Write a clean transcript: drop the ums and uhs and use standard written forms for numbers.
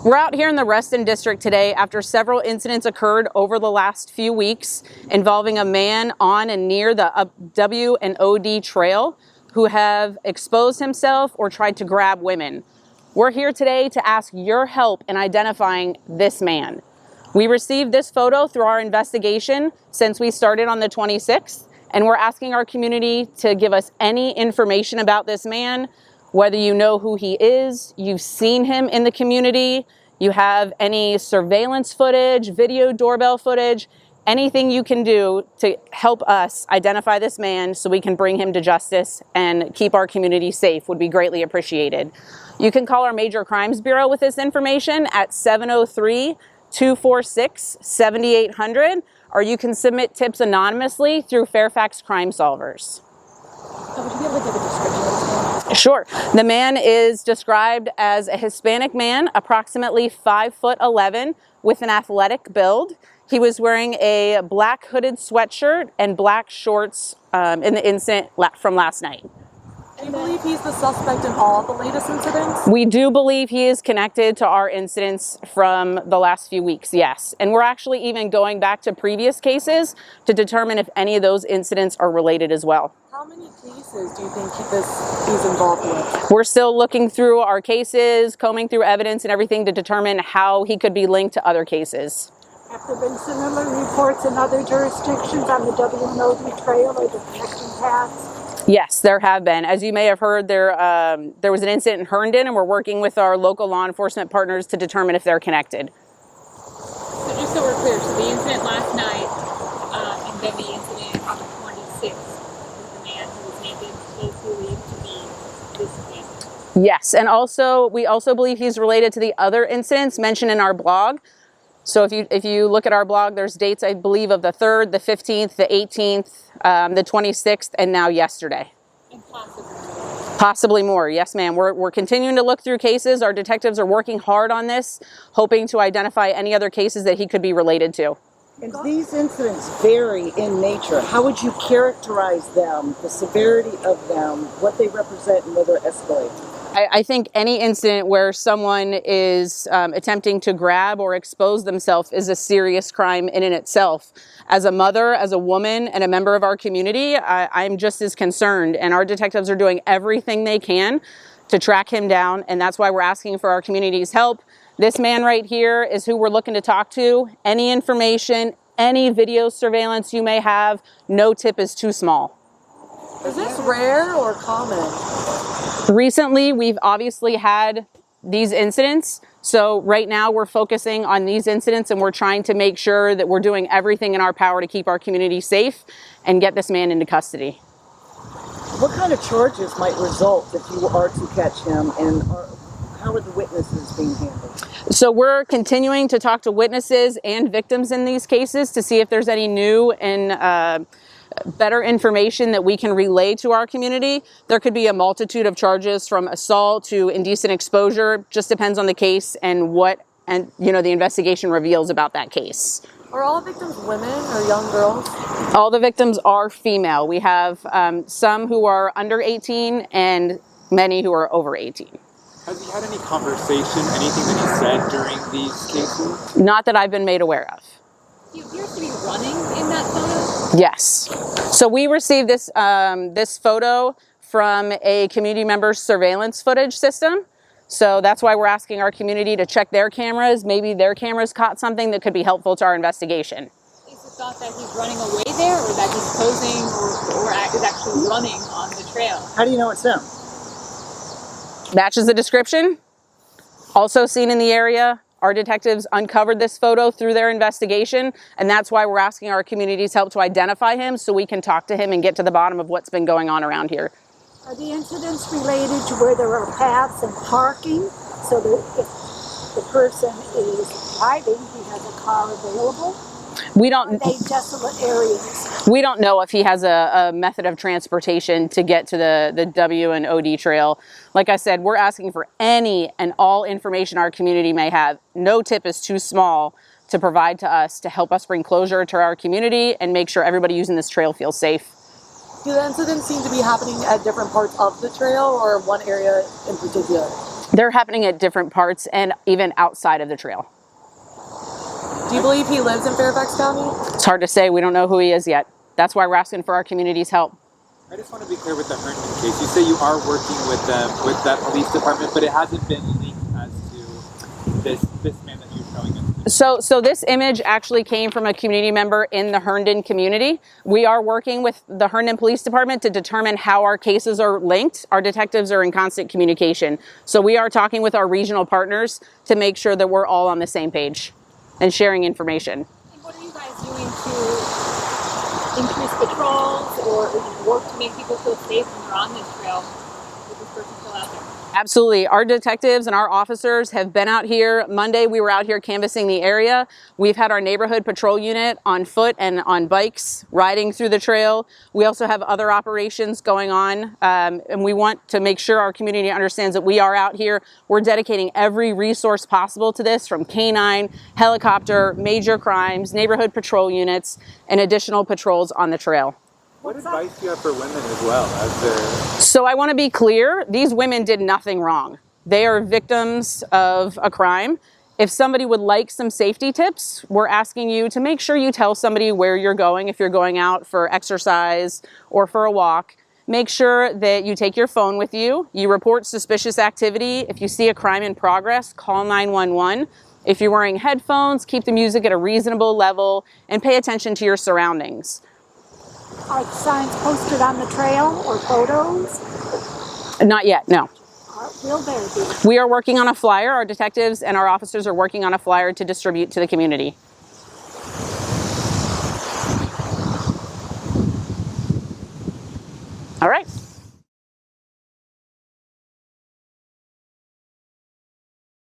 We're out here in the Reston District today after several incidents occurred over the last few weeks involving a man on and near the WO&D trail who have exposed himself or tried to grab women. We're here today to ask your help in identifying this man. We received this photo through our investigation since we started on the 26th, and we're asking our community to give us any information about this man, whether you know who he is, you've seen him in the community, you have any surveillance footage, video doorbell footage, anything you can do to help us identify this man so we can bring him to justice and keep our community safe would be greatly appreciated. You can call our Major Crimes Bureau with this information at 703-246-7800, or you can submit tips anonymously through Fairfax Crime Solvers. Would you be able to give a description of this man? Sure. The man is described as a Hispanic man, approximately 5'11", with an athletic build. He was wearing a black hooded sweatshirt and black shorts in the incident from last night. Do you believe he's the suspect in all the latest incidents? We do believe he is connected to our incidents from the last few weeks, yes. And we're actually even going back to previous cases to determine if any of those incidents are related as well. How many cases do you think he's involved with? We're still looking through our cases, combing through evidence and everything to determine how he could be linked to other cases. Have there been similar reports in other jurisdictions on the WO&D trail or the connecting paths? Yes, there have been. As you may have heard, there was an incident in Herndon, and we're working with our local law enforcement partners to determine if they're connected. So just so we're clear, so the incident last night and then the incident on the 26th with the man who was naked is believed to be this man? Yes, and we also believe he's related to the other incidents mentioned in our blog. So if you look at our blog, there's dates, I believe, of the 3rd, the 15th, the 18th, the 26th, and now yesterday. And possibly more. Possibly more, yes ma'am. We're continuing to look through cases. Our detectives are working hard on this, hoping to identify any other cases that he could be related to. And these incidents vary in nature. How would you characterize them, the severity of them, what they represent, and whether it escalates? I think any incident where someone is attempting to grab or expose themselves is a serious crime in and itself. As a mother, as a woman, and a member of our community, I'm just as concerned, and our detectives are doing everything they can to track him down, and that's why we're asking for our community's help. This man right here is who we're looking to talk to. Any information, any video surveillance you may have, no tip is too small. Is this rare or common? Recently, we've obviously had these incidents. So right now we're focusing on these incidents, and we're trying to make sure that we're doing everything in our power to keep our community safe and get this man into custody. What kind of charges might result if you are to catch him, and how are the witnesses being handled? So we're continuing to talk to witnesses and victims in these cases to see if there's any new and better information that we can relay to our community. There could be a multitude of charges from assault to indecent exposure. Just depends on the case and what the investigation reveals about that case. Are all victims women or young girls? All the victims are female. We have some who are under 18 and many who are over 18. Has he had any conversation, anything that he said during these cases? Not that I've been made aware of. He appears to be running in that photo? Yes. So we received this photo from a community member's surveillance footage system. So that's why we're asking our community to check their cameras. Maybe their cameras caught something that could be helpful to our investigation. Is the thought that he's running away there, or that he's posing or is actually running on the trail? How do you know it's him? Matches the description. Also seen in the area. Our detectives uncovered this photo through their investigation, and that's why we're asking our community's help to identify him so we can talk to him and get to the bottom of what's been going on around here. Are the incidents related to where there are paths and parking, so that if the person is driving, he has a car available? We don't. Are they desolate areas? We don't know if he has a method of transportation to get to the WO&D trail. Like I said, we're asking for any and all information our community may have. No tip is too small to provide to us to help us bring closure to our community and make sure everybody using this trail feels safe. Do the incidents seem to be happening at different parts of the trail or one area in particular? They're happening at different parts and even outside of the trail. Do you believe he lives in Fairfax County? It's hard to say. We don't know who he is yet. That's why we're asking for our community's help. I just want to be clear with the Herndon case. You say you are working with them, with that police department, but it hasn't been linked as to this man that you're showing us. So this image actually came from a community member in the Herndon community. We are working with the Herndon Police Department to determine how our cases are linked. Our detectives are in constant communication. So we are talking with our regional partners to make sure that we're all on the same page and sharing information. And what are you guys doing to increase patrols or work to make people feel safe when they're on this trail with this person still out there? Absolutely. Our detectives and our officers have been out here. Monday, we were out here canvassing the area. We've had our neighborhood patrol unit on foot and on bikes riding through the trail. We also have other operations going on, and we want to make sure our community understands that we are out here. We're dedicating every resource possible to this, from canine, helicopter, major crimes, neighborhood patrol units, and additional patrols on the trail. What advice do you have for women as well? So I want to be clear, these women did nothing wrong. They are victims of a crime. If somebody would like some safety tips, we're asking you to make sure you tell somebody where you're going. If you're going out for exercise or for a walk, make sure that you take your phone with you. You report suspicious activity. If you see a crime in progress, call 911. If you're wearing headphones, keep the music at a reasonable level and pay attention to your surroundings. Are signs posted on the trail or photos? Not yet, no. Will there be? We are working on a flyer. Our detectives and our officers are working on a flyer to distribute to the community. All right.